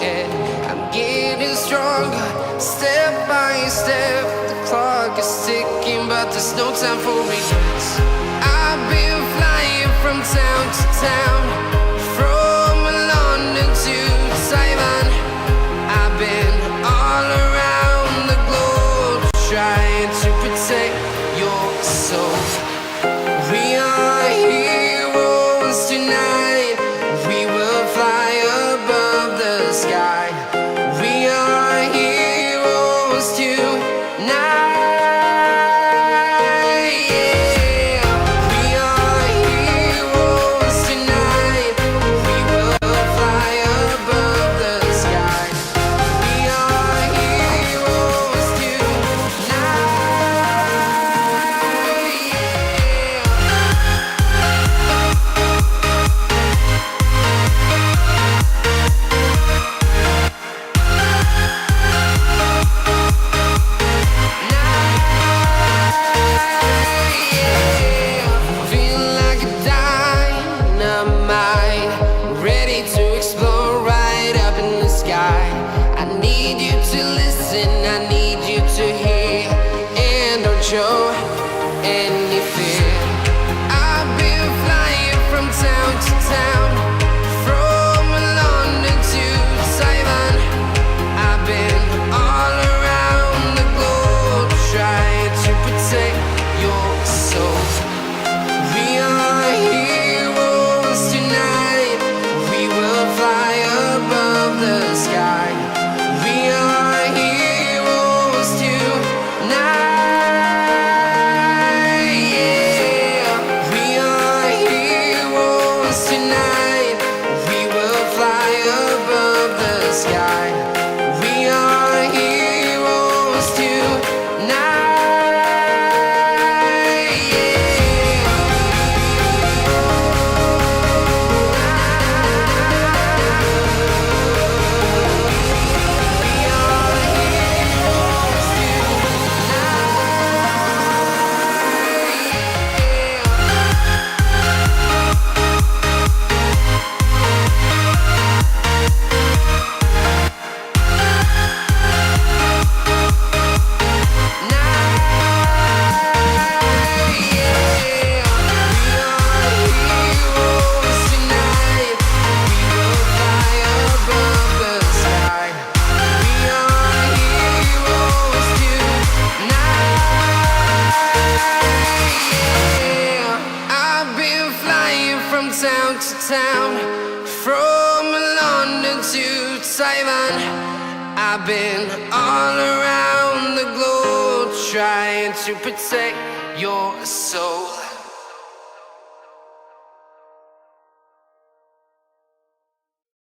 head. I'm getting stronger, step by step. The clock is ticking, but there's no time for regrets. I've been flying from town to town, from London to Taiwan. I've been all around the globe, trying to protect your soul. We are heroes tonight. We will fly above the sky. We are heroes tonight. Yeah. We are heroes tonight. We will fly above the sky. We are heroes tonight. Feel like a dynamite, ready to explode right up in the sky. I need you to listen, I need you to hear, and don't show any fear. I've been flying from town to town, from London to Taiwan. I've been all around the globe, trying to protect your soul. We are heroes tonight. We will fly above the sky. We are heroes tonight. Yeah. We are heroes tonight. We will fly above the sky. We are heroes tonight. Town to town, from London to Taiwan. I've been all around the globe, trying to protect your soul.